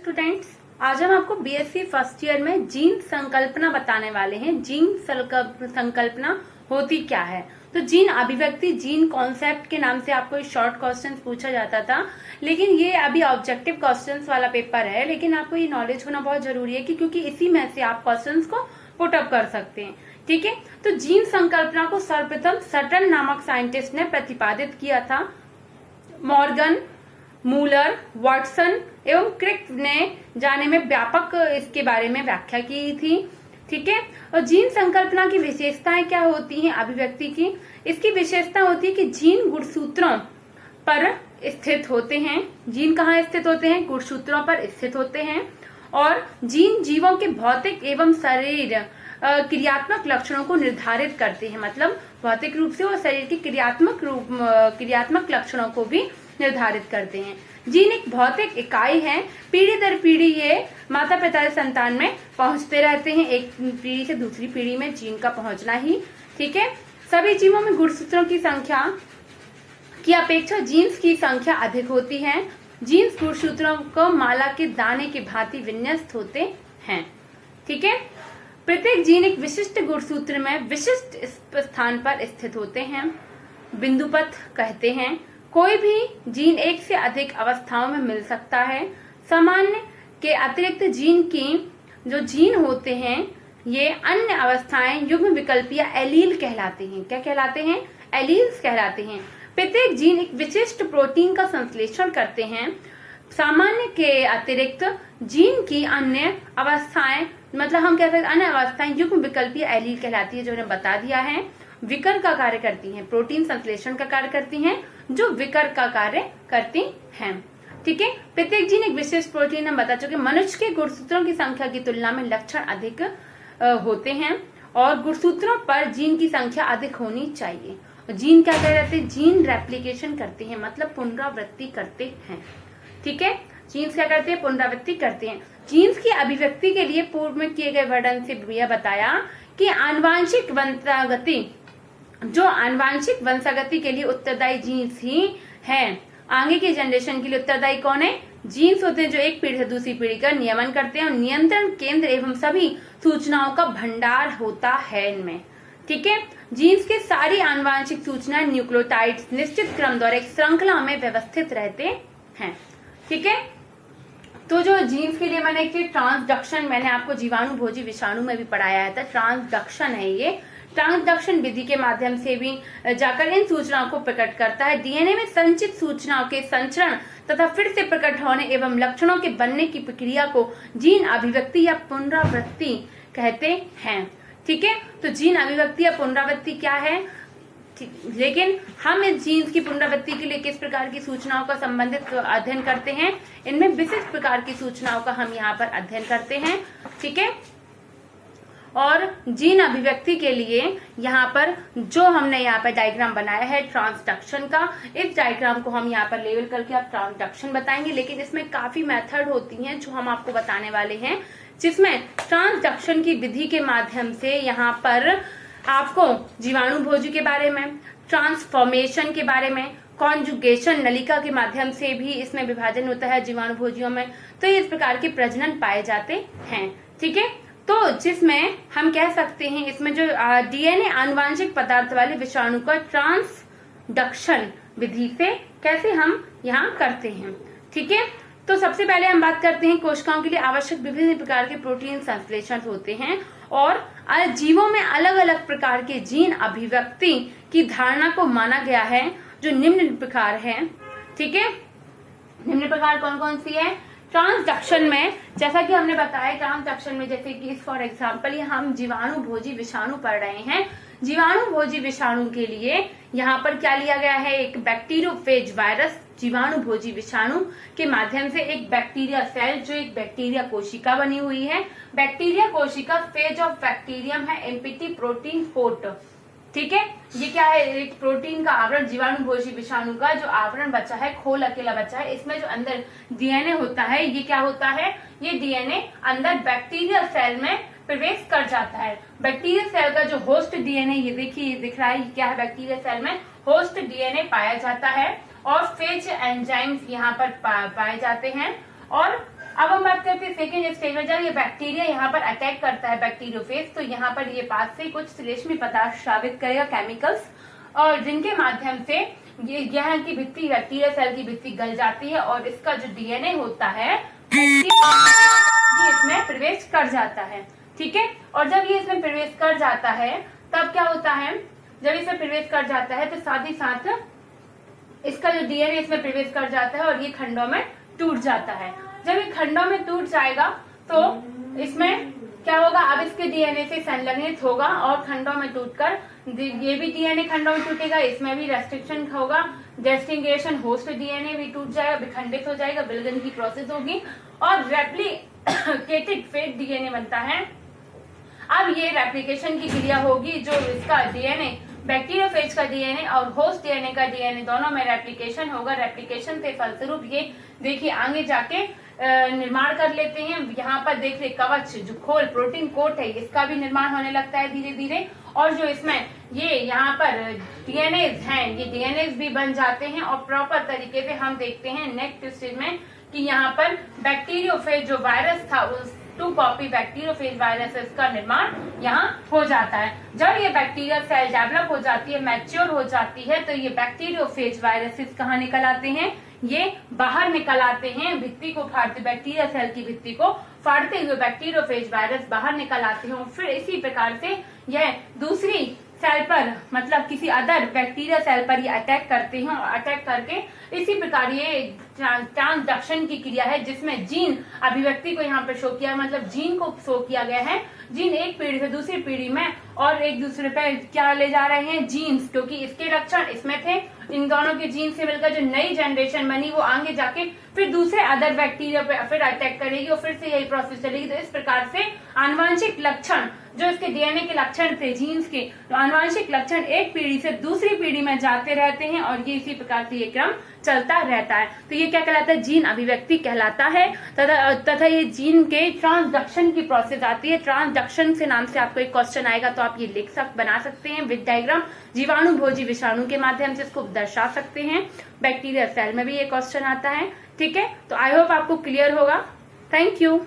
Students, आज हम आपको बीएससी फर्स्ट ईयर में जीन संकल्पना बताने वाले हैं। जीन संकल्पना होती क्या है? तो जीन अभिव्यक्ति, जीन कॉन्सेप्ट के नाम से आपको शॉर्ट क्वेश्चंस पूछा जाता था, लेकिन ये अभी ऑब्जेक्टिव क्वेश्चंस वाला पेपर है। लेकिन आपको ये नॉलेज होना बहुत जरूरी है क्योंकि इसी में से आप क्वेश्चंस को पुट अप कर सकते हैं। ठीक है, तो जीन संकल्पना को सर्वप्रथम सटन नामक साइंटिस्ट ने प्रतिपादित किया था। मॉर्गन, मूलर, वाटसन एवं क्रिक ने जाने में व्यापक इसके बारे में व्याख्या की थी। ठीक है, और जीन संकल्पना की विशेषताएं क्या होती हैं अभिव्यक्ति की? इसकी विशेषता होती है कि जीन गुणसूत्रों पर स्थित होते हैं। जीन कहाँ स्थित होते हैं? गुणसूत्रों पर स्थित होते हैं। और जीन जीवों के भौतिक एवं शरीर क्रियात्मक लक्षणों को निर्धारित करते हैं। मतलब भौतिक रूप से और शरीर की क्रियात्मक लक्षणों को भी निर्धारित करते हैं। जीन एक भौतिक इकाई है। पीढ़ी दर पीढ़ी ये माता पिता संतान में पहुंचते रहते हैं। एक पीढ़ी से दूसरी पीढ़ी में जीन का पहुंचना ही। ठीक है, सभी जीवों में गुणसूत्रों की संख्या की अपेक्षा जीन्स की संख्या अधिक होती है। जीन्स गुणसूत्रों को माला के दाने की भांति विन्यस्त होते हैं। ठीक है, प्रत्येक जीन एक विशिष्ट गुणसूत्र में विशिष्ट स्थान पर स्थित होते हैं। बिंदुपथ कहते हैं। कोई भी जीन एक से अधिक अवस्थाओं में मिल सकता है। सामान्य के अतिरिक्त जीन की जो जीन होते हैं ये अन्य अवस्थाएं युग्म विकल्प या एलील कहलाते हैं। क्या कहलाते हैं? एलील्स कहलाते हैं। प्रत्येक जीन एक विशिष्ट प्रोटीन का संश्लेषण करते हैं। सामान्य के अतिरिक्त जीन की अन्य अवस्थाएं, मतलब हम कह सकते हैं अन्य अवस्थाएं युग्म विकल्प या एलील कहलाती है, जो हमने बता दिया है। विकर का कार्य करती हैं, प्रोटीन संश्लेषण का कार्य करती हैं, जो विकर का कार्य करती हैं। ठीक है, प्रत्येक जीन एक विशेष प्रोटीन हम बता चुके। मनुष्य के गुणसूत्रों की संख्या की तुलना में लक्षण अधिक होते हैं और गुणसूत्रों पर जीन की संख्या अधिक होनी चाहिए। जीन क्या कहते हैं? जीन रेप्लिकेशन करते हैं, मतलब पुनरावृत्ति करते हैं। ठीक है, जीन्स क्या करते हैं? पुनरावृत्ति करते हैं। जीन्स की अभिव्यक्ति के लिए पूर्व में किए गए वर्णन से यह बताया कि आनुवांशिक वंशागति के लिए उत्तरदायी जीन्स ही है। आगे के जनरेशन के लिए उत्तरदायी कौन है? जीन्स होते हैं जो एक पीढ़ी से दूसरी पीढ़ी का नियमन करते हैं और नियंत्रण केंद्र एवं सभी सूचनाओं का भंडार होता है इनमें। ठीक है, जीन्स के सारी आनुवांशिक सूचनाएं न्यूक्लियोटाइड्स निश्चित क्रम द्वारा एक श्रृंखला में व्यवस्थित रहते हैं। ठीक है, तो जो जीन्स के लिए मैंने एक ट्रांसडक्शन, मैंने आपको जीवाणु भोजी विषाणु में भी पढ़ाया था। ट्रांसडक्शन है ये। ट्रांसडक्शन विधि के माध्यम से भी जाकर इन सूचनाओं को प्रकट करता है। डीएनए में संचित सूचनाओं के संचरण तथा फिर से प्रकट होने एवं लक्षणों के बनने की प्रक्रिया को जीन अभिव्यक्ति या पुनरावृत्ति कहते हैं। ठीक है, तो जीन अभिव्यक्ति या पुनरावृत्ति क्या है? लेकिन हम इस जीन्स की पुनरावृत्ति के लिए किस प्रकार की सूचनाओं का संबंधित अध्ययन करते हैं? इनमें विशिष्ट प्रकार की सूचनाओं का हम यहाँ पर अध्ययन करते हैं। ठीक है, और जीन अभिव्यक्ति के लिए यहाँ पर जो हमने यहाँ पर डायग्राम बनाया है ट्रांसडक्शन का, इस डायग्राम को हम यहाँ पर लेबल करके आप ट्रांसडक्शन बताएंगे। लेकिन इसमें काफी मेथड होती हैं जो हम आपको बताने वाले हैं, जिसमें ट्रांसडक्शन की विधि के माध्यम से यहाँ पर आपको जीवाणु भोजी के बारे में, ट्रांसफॉर्मेशन के बारे में, कॉन्जुगेशन नलिका के माध्यम से भी इसमें विभाजन होता है जीवाणु भोजियों में। तो इस प्रकार के प्रजनन पाए जाते हैं। ठीक है, तो जिसमें हम कह सकते हैं इसमें जो डीएनए आनुवांशिक पदार्थ वाले विषाणु का ट्रांसडक्शन विधि से कैसे हम यहाँ करते हैं। ठीक है, तो सबसे पहले हम बात करते हैं कोशिकाओं के लिए आवश्यक विभिन्न प्रकार के प्रोटीन संश्लेषण होते हैं और जीवों में अलग अलग प्रकार के जीन अभिव्यक्ति की धारणा को माना गया है, जो निम्न प्रकार है। ठीक है, निम्न प्रकार कौन कौन सी है? ट्रांसडक्शन में जैसा कि हमने बताया, ट्रांसडक्शन में जैसे कि फॉर एग्जांपल हम जीवाणु भोजी विषाणु पढ़ रहे हैं। जीवाणु भोजी विषाणु के लिए यहाँ पर क्या लिया गया है? एक बैक्टीरियोफेज वायरस जीवाणु भोजी विषाणु के माध्यम से एक बैक्टीरिया सेल, जो एक बैक्टीरिया कोशिका बनी हुई है। बैक्टीरिया कोशिका फेज ऑफ बैक्टीरियम है, एम्पिटी प्रोटीन कोट। ठीक है, ये क्या है? एक प्रोटीन का आवरण जीवाणु भोजी विषाणु का जो आवरण बचा है, खोल अकेला बचा है, इसमें जो अंदर डीएनए होता है, ये क्या होता है? ये डीएनए अंदर बैक्टीरिया सेल में प्रवेश कर जाता है। बैक्टीरिया सेल का जो होस्ट डीएनए, ये देखिए, ये दिख रहा है, ये क्या है? बैक्टीरिया सेल में होस्ट डीएनए पाया जाता है और फेज एंजाइम्स यहाँ पर पाए जाते हैं। और अब हम बात के सेकेंड स्टेज में जब ये बैक्टीरिया यहाँ पर अटैक करता है बैक्टीरियोफेज, तो यहाँ पर ये पास से कुछ श्लेष्मी पदार्थ स्रावित करेगा, केमिकल्स, और जिनके माध्यम से ये यहाँ की भित्ति, बैक्टीरिया सेल की भित्ति गल जाती है और इसका जो डीएनए होता है ये इसमें प्रवेश कर जाता है। ठीक है, और जब ये इसमें प्रवेश कर जाता है तब क्या होता है, जब इसमें प्रवेश कर जाता है तो साथ ही साथ इसका जो डीएनए इसमें प्रवेश कर जाता है और ये खंडों में टूट जाता है। जब ये खंडों में टूट जाएगा तो इसमें क्या होगा, अब इसके डीएनए से संलग्नित होगा और खंडों में टूटकर ये भी डीएनए खंडों में टूटेगा, इसमें भी रेस्ट्रिक्शन होगा, डेस्टिनेशन होस्ट डीएनए भी टूट जाएगा, विखंडित हो जाएगा, विलगन की प्रोसेस होगी और रेप्लिकेटेड फेक डीएनए बनता है। अब ये रेप्लिकेशन की क्रिया होगी, जो इसका डीएनए बैक्टीरियोफेज का डीएनए और होस्ट डीएनए का डीएनए दोनों में रेप्लिकेशन होगा। रेप्लिकेशन से फलस्वरूप ये देखिए आगे जाके निर्माण कर लेते हैं। यहाँ पर देखिए कवच जो खोल प्रोटीन कोट है इसका भी निर्माण होने लगता है धीरे धीरे, और जो इसमें ये यहाँ पर डीएनए हैं ये डीएनए भी बन जाते हैं और प्रॉपर तरीके से हम देखते हैं नेक्स्ट स्टेज में कि यहाँ पर बैक्टीरियोफेज जो वायरस था उस 2 कॉपी बैक्टीरियोफेज वायरसेस का निर्माण यहाँ हो जाता है। जब ये बैक्टीरिया सेल डेवलप हो जाती है, मैच्योर हो जाती है, तो ये बैक्टीरियोफेज वायरसेस कहाँ निकल आते हैं, ये बाहर निकल आते हैं, भित्ति को फाड़ते, बैक्टीरिया सेल की भित्ति को फाड़ते हुए बैक्टीरियोफेज वायरस बाहर निकल आते हैं। फिर इसी प्रकार से यह दूसरी सेल पर मतलब किसी अदर बैक्टीरिया सेल पर ये अटैक करते हैं और अटैक करके इसी प्रकार ये ट्रांसडक्शन की क्रिया है जिसमें जीन अभिव्यक्ति को यहाँ पर शो किया, मतलब जीन को शो किया गया है। जीन एक पीढ़ी से दूसरी पीढ़ी में और एक दूसरे पे क्या ले जा रहे हैं, जीन्स, क्योंकि इसके लक्षण इसमें थे, इन दोनों के जीन से मिलकर जो नई जनरेशन बनी वो आगे जाके फिर दूसरे अदर बैक्टीरिया पे फिर अटैक करेगी और फिर से यही प्रोसेस चलेगी। तो इस प्रकार से आनुवंशिक लक्षण जो इसके डीएनए के लक्षण थे जीन्स के, तो आनुवंशिक लक्षण एक पीढ़ी से दूसरी पीढ़ी में जाते रहते हैं और ये इसी प्रकार से ये क्रम चलता रहता है। तो ये क्या कहलाता है, जीन अभिव्यक्ति कहलाता है। तथा ये जीन के ट्रांसडक्शन की प्रोसेस आती है। ट्रांसडक्शन से नाम से आपको एक क्वेश्चन आएगा तो आप ये बना सकते हैं विद डायग्राम। जीवाणु भोजी विषाणु के माध्यम से इसको दर्शा सकते हैं। बैक्टीरिया सेल में भी ये क्वेश्चन आता है। ठीक है, तो आई होप आपको क्लियर होगा। Thank you.